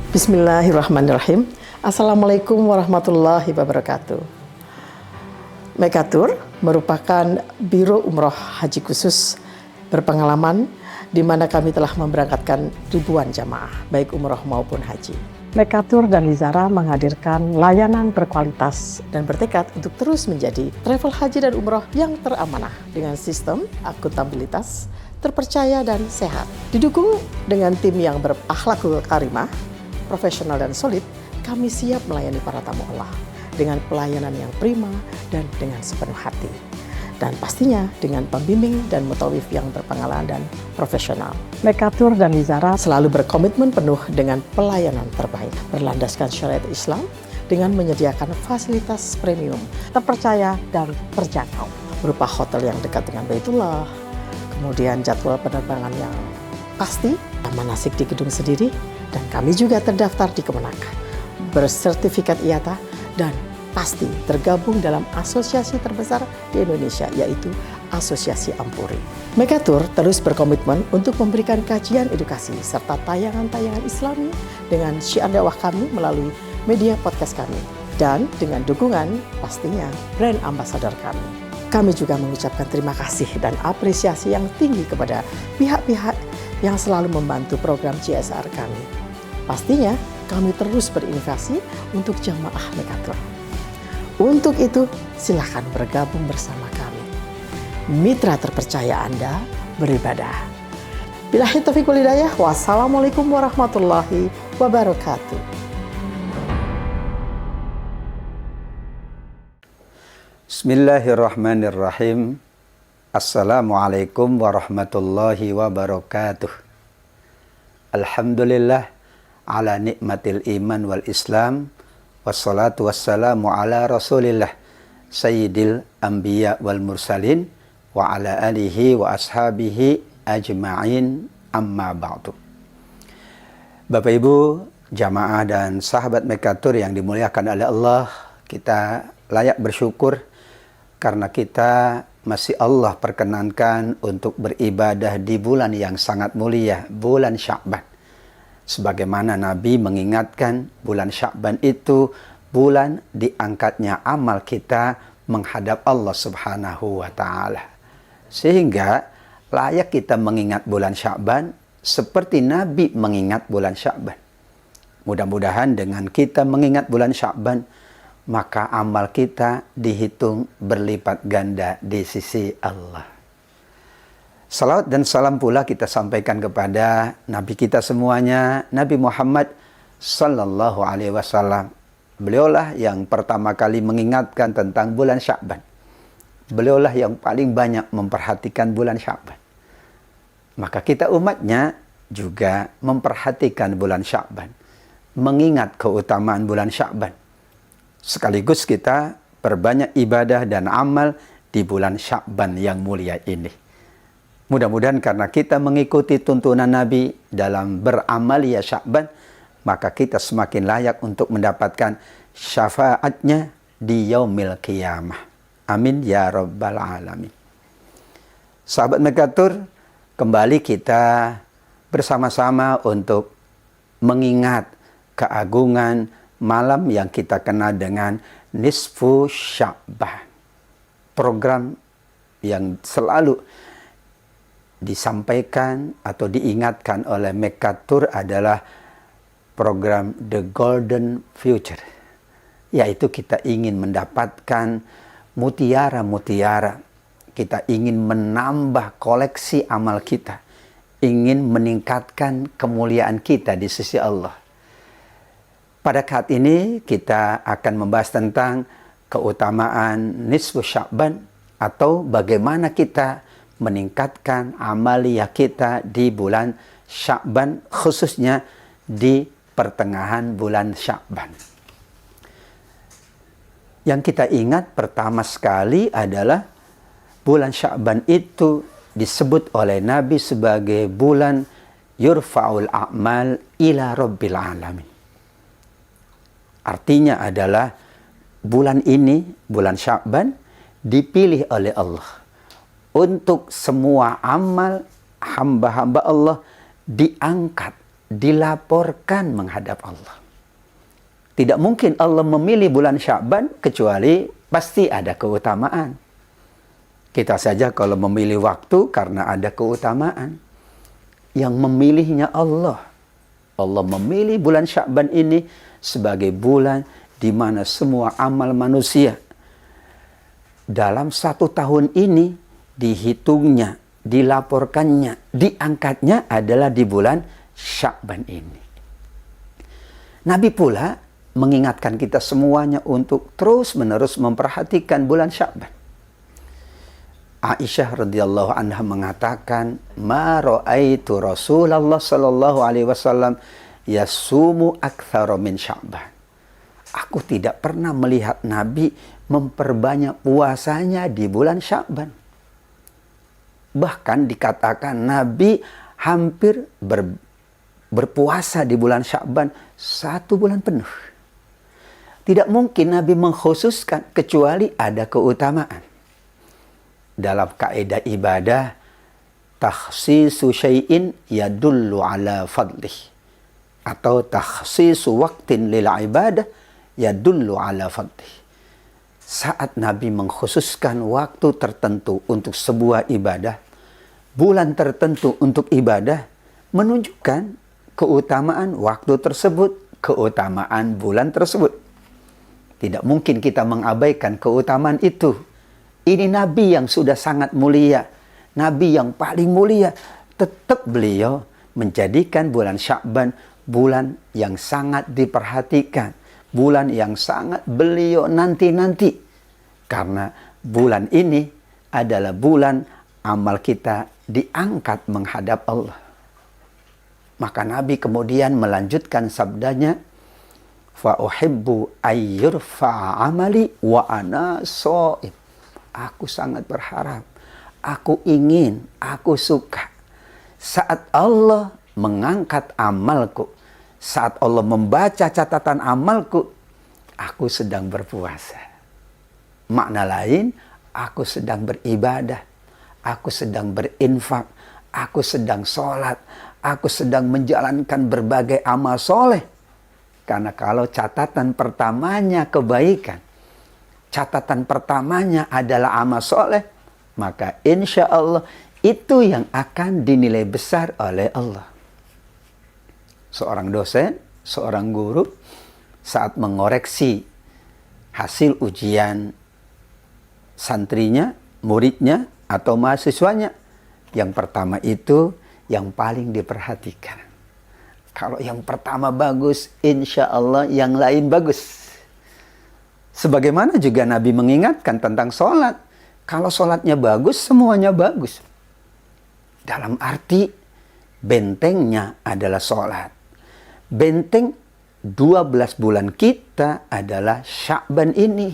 Bismillahirrahmanirrahim. Assalamualaikum warahmatullahi wabarakatuh. Mekatur merupakan Biro Umroh Haji Khusus berpengalaman di mana kami telah memberangkatkan ribuan jamaah, baik umroh maupun haji. Mekatur dan Lizara menghadirkan layanan berkualitas dan bertekad untuk terus menjadi travel haji dan umroh yang teramanah dengan sistem akuntabilitas, terpercaya dan sehat. Didukung dengan tim yang berakhlakul karimah, profesional dan solid, kami siap melayani para tamu Allah dengan pelayanan yang prima dan dengan sepenuh hati. Dan pastinya dengan pembimbing dan mutawif yang berpengalaman dan profesional. Mekatur dan Lizara selalu berkomitmen penuh dengan pelayanan terbaik, berlandaskan syariat Islam dengan menyediakan fasilitas premium, terpercaya dan terjangkau, berupa hotel yang dekat dengan Baitullah, kemudian jadwal penerbangan yang pasti, manasik di gedung sendiri, dan kami juga terdaftar di Kemenak, bersertifikat IATA, dan pasti tergabung dalam asosiasi terbesar di Indonesia, yaitu Asosiasi Ampuri. Mekatur terus berkomitmen untuk memberikan kajian edukasi serta tayangan-tayangan Islami dengan syiar dakwah kami melalui media podcast kami, dan dengan dukungan pastinya brand ambassador kami. Kami juga mengucapkan terima kasih dan apresiasi yang tinggi kepada pihak-pihak yang selalu membantu program CSR kami. Pastinya kami terus berinovasi untuk jamaah Mekatur. Untuk itu, silakan bergabung bersama kami. Mitra terpercaya Anda beribadah. Billahi taufiq wal hidayah. Wassalamualaikum warahmatullahi wabarakatuh. Bismillahirrahmanirrahim. Assalamualaikum warahmatullahi wabarakatuh. Alhamdulillah ala nikmatil iman wal islam, wassalatu wassalamu ala rasulillah sayyidil anbiya wal mursalin wa ala alihi wa ashabihi ajma'in, amma ba'du. Bapak Ibu, jamaah dan sahabat Mekatur yang dimuliakan oleh Allah, kita layak bersyukur karena kita masih Allah perkenankan untuk beribadah di bulan yang sangat mulia, bulan Sya'ban. Sebagaimana Nabi mengingatkan, bulan Sya'ban itu bulan diangkatnya amal kita menghadap Allah Subhanahu wa Ta'ala. Sehingga layak kita mengingat bulan Sya'ban seperti Nabi mengingat bulan Sya'ban. Mudah-mudahan dengan kita mengingat bulan Sya'ban, maka amal kita dihitung berlipat ganda di sisi Allah. Salawat dan salam pula kita sampaikan kepada Nabi kita semuanya, Nabi Muhammad Sallallahu Alaihi Wasallam. Beliaulah yang pertama kali mengingatkan tentang bulan Sya'ban. Beliaulah yang paling banyak memperhatikan bulan Sya'ban. Maka kita umatnya juga memperhatikan bulan Sya'ban, mengingat keutamaan bulan Sya'ban. Sekaligus kita perbanyak ibadah dan amal di bulan Sya'ban yang mulia ini. Mudah-mudahan karena kita mengikuti tuntunan Nabi dalam beramal ya Sya'ban, maka kita semakin layak untuk mendapatkan syafaatnya di yaumil qiyamah. Amin ya rabbal alamin. Sahabat Mekatur, kembali kita bersama-sama untuk mengingat keagungan malam yang kita kenal dengan Nisfu Sya'ban. Program yang selalu disampaikan atau diingatkan oleh Mekatur adalah program The Golden Future, yaitu kita ingin mendapatkan mutiara-mutiara, kita ingin menambah koleksi amal kita, ingin meningkatkan kemuliaan kita di sisi Allah. Pada saat ini kita akan membahas tentang keutamaan Nisfu Sya'ban atau bagaimana kita meningkatkan amaliyah kita di bulan Sya'ban, khususnya di pertengahan bulan Sya'ban. Yang kita ingat pertama sekali adalah bulan Sya'ban itu disebut oleh Nabi sebagai bulan yurfa'ul a'mal ila rabbil alamin. Artinya adalah bulan ini, bulan Sya'ban, dipilih oleh Allah untuk semua amal hamba-hamba Allah diangkat dilaporkan menghadap Allah. Tidak mungkin Allah memilih bulan Sya'ban kecuali pasti ada keutamaan. Kita saja kalau memilih waktu karena ada keutamaan. Yang memilihnya Allah. Allah memilih bulan Sya'ban ini sebagai bulan di mana semua amal manusia dalam 1 tahun ini dihitungnya, dilaporkannya, diangkatnya adalah di bulan Sya'ban ini. Nabi pula mengingatkan kita semuanya untuk terus-menerus memperhatikan bulan Sya'ban. Aisyah radhiyallahu anha mengatakan, "Ma ra'aitu Rasulullah sallallahu alaihi wasallam yasumu aktsara min Sya'ban." Aku tidak pernah melihat Nabi memperbanyak puasanya di bulan Sya'ban. Bahkan dikatakan Nabi hampir berpuasa di bulan Sya'ban 1 bulan penuh. Tidak mungkin Nabi mengkhususkan kecuali ada keutamaan. Dalam kaidah ibadah, takhsisu syai'in yadullu ala fadlih. Atau takhsisu waqtin lil ibadah yadullu ala fadlih. Saat Nabi mengkhususkan waktu tertentu untuk sebuah ibadah, bulan tertentu untuk ibadah, menunjukkan keutamaan waktu tersebut, keutamaan bulan tersebut. Tidak mungkin kita mengabaikan keutamaan itu. Ini Nabi yang sudah sangat mulia, Nabi yang paling mulia, tetap beliau menjadikan bulan Sya'ban bulan yang sangat diperhatikan, bulan yang sangat beliau nanti-nanti. Karena bulan ini adalah bulan amal kita diangkat menghadap Allah. Maka Nabi kemudian melanjutkan sabdanya, fa uhibbu ayyurfa'a amali wa ana sha'im. Aku sangat berharap, aku ingin, aku suka saat Allah mengangkat amalku, saat Allah membaca catatan amalku, aku sedang berpuasa. Makna lain, aku sedang beribadah, aku sedang berinfak, aku sedang sholat, aku sedang menjalankan berbagai amal soleh. Karena kalau catatan pertamanya kebaikan, catatan pertamanya adalah amal soleh, maka insya Allah itu yang akan dinilai besar oleh Allah. Seorang dosen, seorang guru saat mengoreksi hasil ujian santrinya, muridnya, atau mahasiswanya, yang pertama itu yang paling diperhatikan. Kalau yang pertama bagus, insya Allah yang lain bagus. Sebagaimana juga Nabi mengingatkan tentang sholat. Kalau sholatnya bagus, semuanya bagus. Dalam arti bentengnya adalah sholat. Benteng 12 bulan kita adalah Sya'ban ini.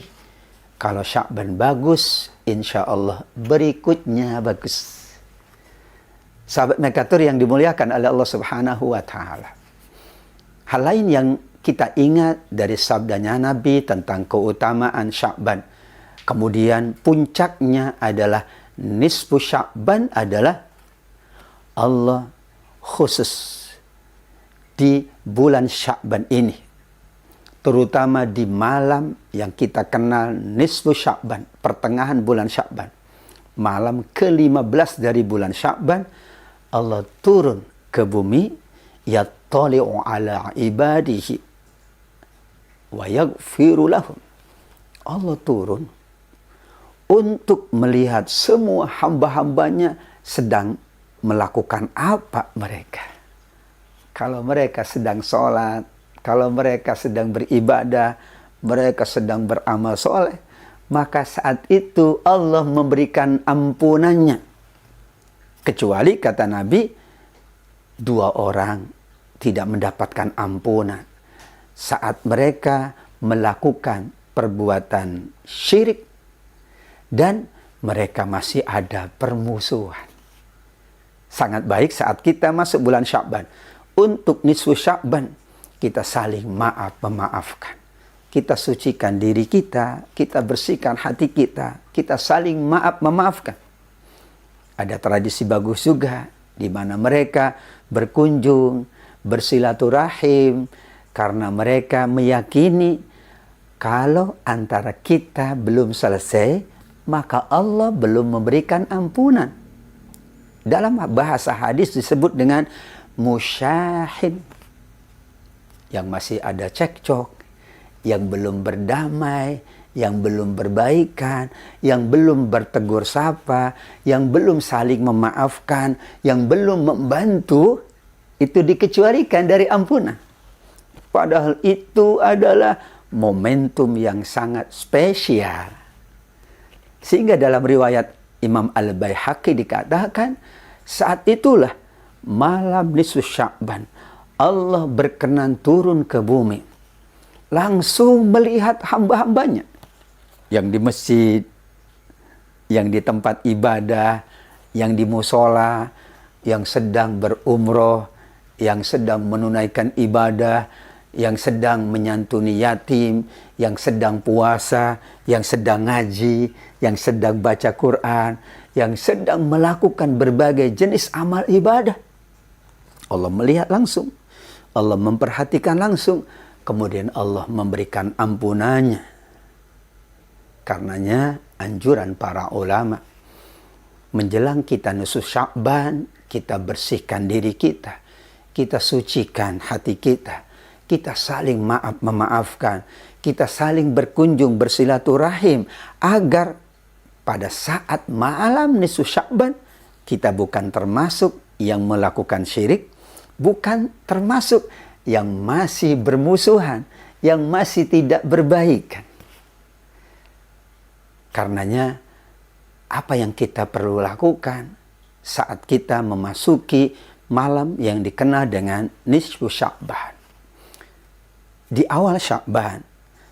Kalau Sya'ban bagus, insya Allah berikutnya bagus. Sahabat Mekatur yang dimuliakan oleh Allah Subhanahu wa Ta'ala. Hal lain yang kita ingat dari sabdanya Nabi tentang keutamaan Sya'ban. Kemudian puncaknya adalah nisfu Sya'ban adalah Allah khusus di bulan Sya'ban ini. Terutama di malam yang kita kenal nisfu Sya'ban, pertengahan bulan Sya'ban. Malam ke-15 dari bulan Sya'ban, Allah turun ke bumi, yattali'u ala ibadihi wa yaghfiru lahum. Allah turun untuk melihat semua hamba-hambanya sedang melakukan apa mereka. Kalau mereka sedang sholat, kalau mereka sedang beribadah, mereka sedang beramal soleh, maka saat itu Allah memberikan ampunannya. Kecuali kata Nabi, 2 orang tidak mendapatkan ampunan saat mereka melakukan perbuatan syirik dan mereka masih ada permusuhan. Sangat baik saat kita masuk bulan Sya'ban. Untuk nisfu Sya'ban, kita saling memaafkan. Kita sucikan diri kita, kita bersihkan hati kita saling memaafkan. Ada tradisi bagus juga, di mana mereka berkunjung, bersilaturahim, karena mereka meyakini kalau antara kita belum selesai, maka Allah belum memberikan ampunan. Dalam bahasa hadis disebut dengan musyahid, yang masih ada cekcok, yang belum berdamai, yang belum berbaikan, yang belum bertegur sapa, yang belum saling memaafkan, yang belum membantu, itu dikecualikan dari ampunan. Padahal itu adalah momentum yang sangat spesial. Sehingga dalam riwayat Imam Al-Baihaqi dikatakan, saat itulah malam nisfu Sya'ban, Allah berkenan turun ke bumi, langsung melihat hamba-hambanya yang di masjid, yang di tempat ibadah, yang di musola, yang sedang berumroh, yang sedang menunaikan ibadah, yang sedang menyantuni yatim, yang sedang puasa, yang sedang ngaji, yang sedang baca Quran, yang sedang melakukan berbagai jenis amal ibadah. Allah melihat langsung, Allah memperhatikan langsung, kemudian Allah memberikan ampunannya. Karenanya anjuran para ulama, menjelang kita nisfu Sya'ban, kita bersihkan diri kita, kita sucikan hati kita, kita saling memaafkan, kita saling berkunjung bersilaturahim, agar pada saat malam nisfu Sya'ban kita bukan termasuk yang melakukan syirik, bukan termasuk yang masih bermusuhan, yang masih tidak berbaikan. Karenanya apa yang kita perlu lakukan saat kita memasuki malam yang dikenal dengan nisfu Sya'ban? Di awal Sya'ban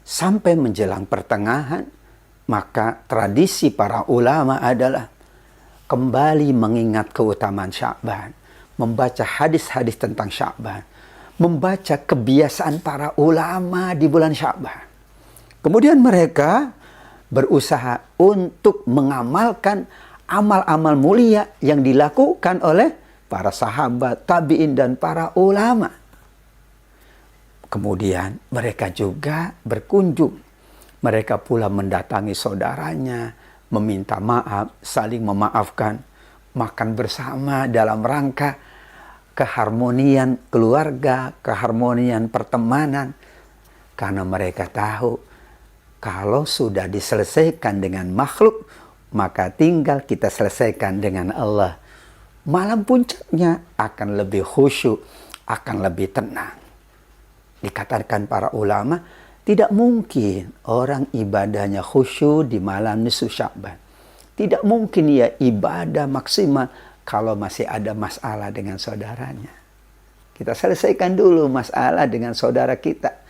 sampai menjelang pertengahan, maka tradisi para ulama adalah kembali mengingat keutamaan Sya'ban, membaca hadis-hadis tentang Sya'ban, membaca kebiasaan para ulama di bulan Sya'ban. Kemudian mereka berusaha untuk mengamalkan amal-amal mulia yang dilakukan oleh para sahabat, tabi'in, dan para ulama. Kemudian mereka juga berkunjung. Mereka pula mendatangi saudaranya, meminta maaf, saling memaafkan, makan bersama dalam rangka keharmonian keluarga, keharmonian pertemanan. Karena mereka tahu kalau sudah diselesaikan dengan makhluk, maka tinggal kita selesaikan dengan Allah. Malam puncaknya akan lebih khusyuk, akan lebih tenang. Dikatakan para ulama, tidak mungkin orang ibadahnya khusyuk di malam nisfu Sya'ban. Tidak mungkin ia ibadah maksimal kalau masih ada masalah dengan saudaranya. Kita selesaikan dulu masalah dengan saudara kita.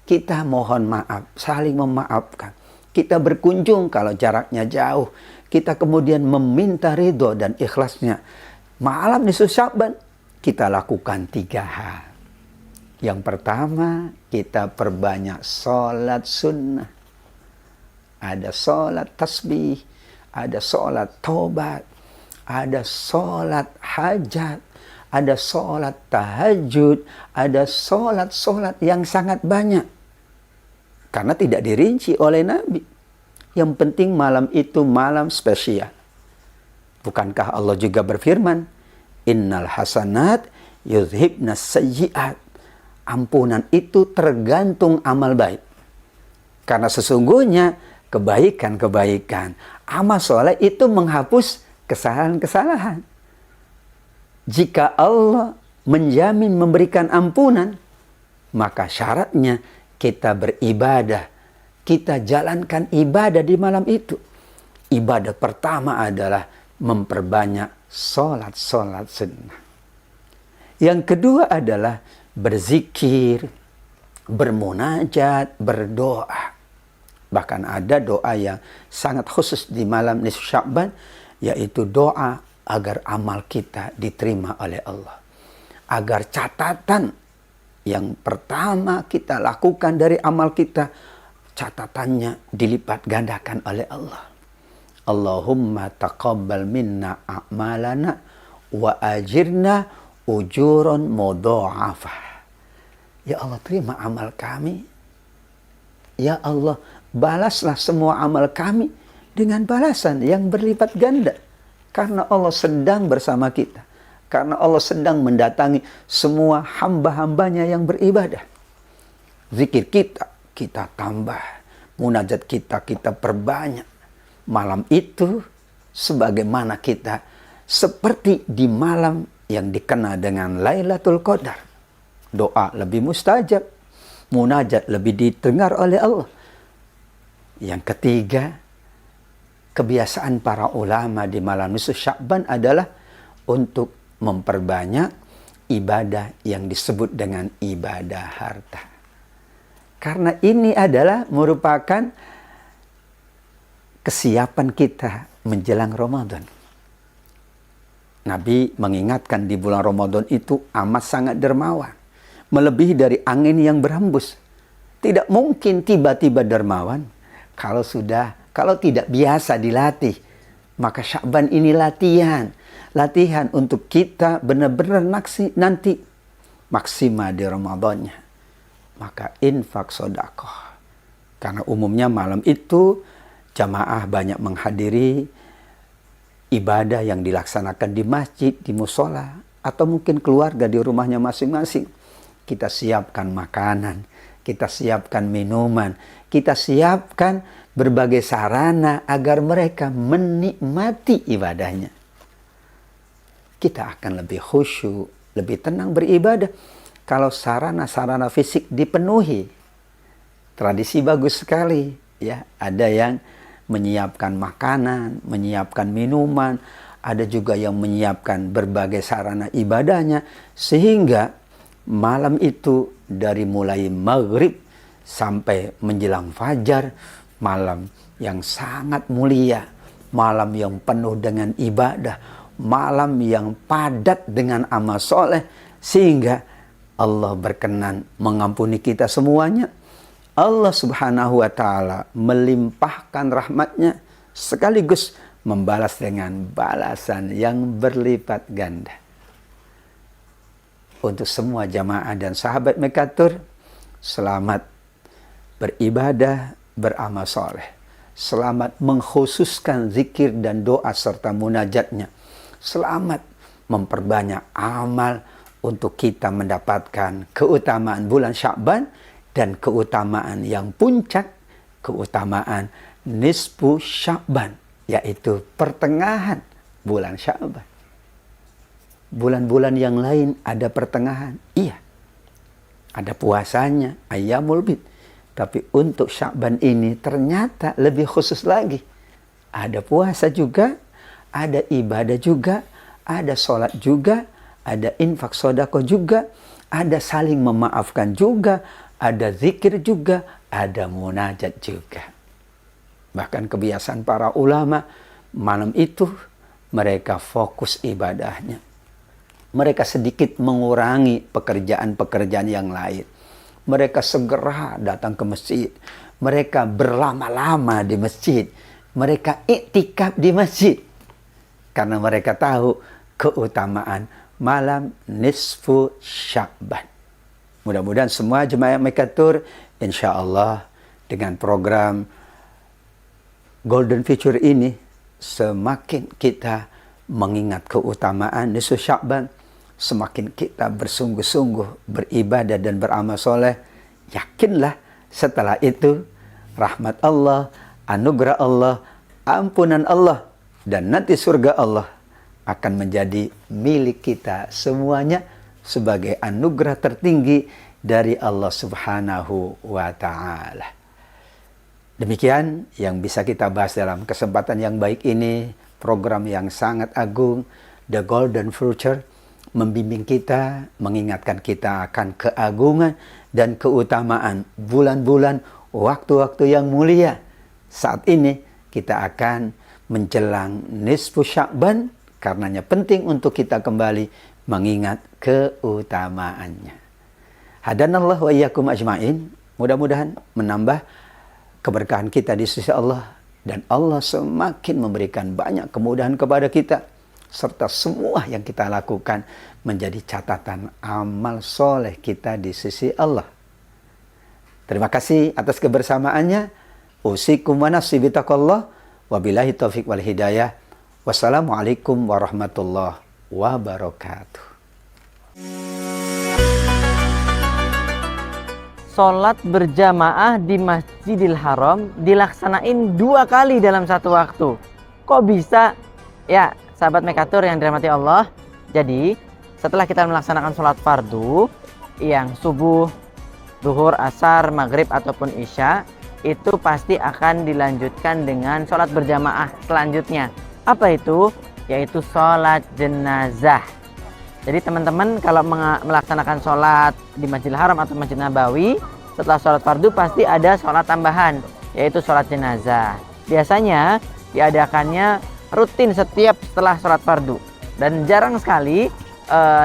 Kita mohon maaf, saling memaafkan. Kita berkunjung kalau jaraknya jauh. Kita kemudian meminta ridho dan ikhlasnya. Malam nisfu Sya'ban kita lakukan 3 hal. Yang pertama, kita perbanyak sholat sunnah. Ada sholat tasbih, ada sholat taubat, ada sholat hajat, ada sholat tahajud, ada sholat-sholat yang sangat banyak. Karena tidak dirinci oleh Nabi. Yang penting malam itu malam spesial. Bukankah Allah juga berfirman, innal hasanat yudhibnas sayyi'at. Ampunan itu tergantung amal baik. Karena sesungguhnya kebaikan-kebaikan, amal soleh itu menghapus kesalahan-kesalahan. Jika Allah menjamin memberikan ampunan, maka syaratnya kita beribadah. Kita jalankan ibadah di malam itu. Ibadah pertama adalah memperbanyak sholat-sholat sunnah. Yang kedua adalah berzikir, bermunajat, berdoa. Bahkan ada doa yang sangat khusus di malam nisfu Sya'ban, yaitu doa agar amal kita diterima oleh Allah. Agar catatan yang pertama kita lakukan dari amal kita, catatannya dilipat gandakan oleh Allah. Allahumma taqabbal minna a'malana wa ajirna ujurun mudha'afah. Ya Allah, terima amal kami. Ya Allah, balaslah semua amal kami dengan balasan yang berlipat ganda. Karena Allah sedang bersama kita. Karena Allah sedang mendatangi semua hamba-hambanya yang beribadah. Zikir kita tambah. Munajat kita perbanyak. Malam itu sebagaimana kita seperti di malam yang dikenal dengan Lailatul Qadar. Doa lebih mustajab, munajat lebih didengar oleh Allah. Yang ketiga, kebiasaan para ulama di malam nisfu Sya'ban adalah untuk memperbanyak ibadah yang disebut dengan ibadah harta. Karena ini adalah merupakan kesiapan kita menjelang Ramadan. Nabi mengingatkan di bulan Ramadan itu amat sangat dermawan. Melebihi dari angin yang berhembus. Tidak mungkin tiba-tiba dermawan kalau tidak biasa dilatih. Maka Sya'ban ini latihan. Latihan untuk kita benar-benar nanti maksimal di Ramadannya. Maka infak sedekah. Karena umumnya malam itu jamaah banyak menghadiri ibadah yang dilaksanakan di masjid, di musola, atau mungkin keluarga di rumahnya masing-masing. Kita siapkan makanan, kita siapkan minuman, kita siapkan berbagai sarana agar mereka menikmati ibadahnya. Kita akan lebih khusyuk, lebih tenang beribadah kalau sarana-sarana fisik dipenuhi. Tradisi bagus sekali, ya. Ada yang menyiapkan makanan, menyiapkan minuman, ada juga yang menyiapkan berbagai sarana ibadahnya, sehingga malam itu dari mulai maghrib sampai menjelang fajar, malam yang sangat mulia, malam yang penuh dengan ibadah, malam yang padat dengan amal soleh, sehingga Allah berkenan mengampuni kita semuanya. Allah subhanahu wa ta'ala melimpahkan rahmatnya sekaligus membalas dengan balasan yang berlipat ganda. Untuk semua jamaah dan sahabat Mekatur, selamat beribadah, beramal soleh. Selamat mengkhususkan zikir dan doa serta munajatnya. Selamat memperbanyak amal untuk kita mendapatkan keutamaan bulan Sya'ban dan keutamaan yang puncak, keutamaan nisfu Sya'ban, yaitu pertengahan bulan Sya'ban. Bulan-bulan yang lain ada pertengahan, iya. Ada puasanya, ayyamul bid. Tapi untuk Sya'ban ini ternyata lebih khusus lagi. Ada puasa juga, ada ibadah juga, ada sholat juga, ada infak sedekah juga, ada saling memaafkan juga, ada zikir juga, ada munajat juga. Bahkan kebiasaan para ulama, malam itu mereka fokus ibadahnya. Mereka sedikit mengurangi pekerjaan-pekerjaan yang lain. Mereka segera datang ke masjid. Mereka berlama-lama di masjid. Mereka iktikaf di masjid. Karena mereka tahu keutamaan malam nisfu Sya'ban. Mudah-mudahan semua jemaah Mekatur, insya Allah dengan program Golden Future ini, semakin kita mengingat keutamaan nisfu Sya'ban, semakin kita bersungguh-sungguh beribadah dan beramal soleh, yakinlah setelah itu rahmat Allah, anugerah Allah, ampunan Allah, dan nanti surga Allah akan menjadi milik kita semuanya sebagai anugerah tertinggi dari Allah Subhanahu wa Ta'ala. Demikian yang bisa kita bahas dalam kesempatan yang baik ini, program yang sangat agung, The Golden Future, membimbing kita, mengingatkan kita akan keagungan dan keutamaan bulan-bulan, waktu-waktu yang mulia. Saat ini kita akan menjelang nisfu Sya'ban, karenanya penting untuk kita kembali mengingat keutamaannya. Hadanallah wa iyyakum ajma'in. Mudah-mudahan menambah keberkahan kita di sisi Allah, dan Allah semakin memberikan banyak kemudahan kepada kita. serta semua yang kita lakukan menjadi catatan amal soleh kita di sisi Allah. Terima kasih atas kebersamaannya. Usikum wa nafsi bitaqallah. Wabillahi taufiq wal hidayah. Wassalamualaikum warahmatullahi wabarakatuh. Sholat berjamaah di Masjidil Haram dilaksanain 2 kali dalam satu waktu. Kok bisa? Ya, sahabat Mekatur yang dirahmati Allah. Jadi, setelah kita melaksanakan sholat fardu yang subuh, duhur, asar, maghrib ataupun isya, itu pasti akan dilanjutkan dengan sholat berjamaah selanjutnya. Apa itu? Yaitu sholat jenazah. Jadi teman-teman kalau melaksanakan sholat di Masjidil Haram atau Masjid Nabawi, setelah sholat fardu pasti ada sholat tambahan, yaitu sholat jenazah. Biasanya diadakannya rutin setiap setelah sholat fardu. Dan jarang sekali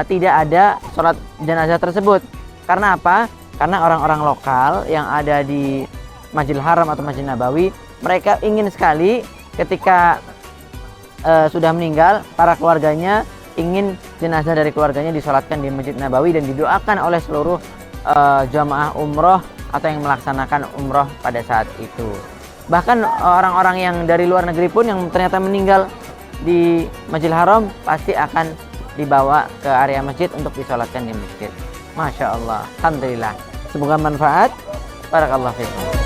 tidak ada sholat jenazah tersebut. Karena apa? Karena orang-orang lokal yang ada di Masjidil Haram atau Masjid Nabawi, mereka ingin sekali ketika sudah meninggal, para keluarganya ingin jenazah dari keluarganya disolatkan di Masjid Nabawi dan didoakan oleh seluruh jamaah umroh atau yang melaksanakan umroh pada saat itu. Bahkan orang-orang yang dari luar negeri pun yang ternyata meninggal di Masjidil Haram pasti akan dibawa ke area masjid untuk disolatkan di masjid. Masya Allah, alhamdulillah. Semoga manfaat. Barakallahu fiikum.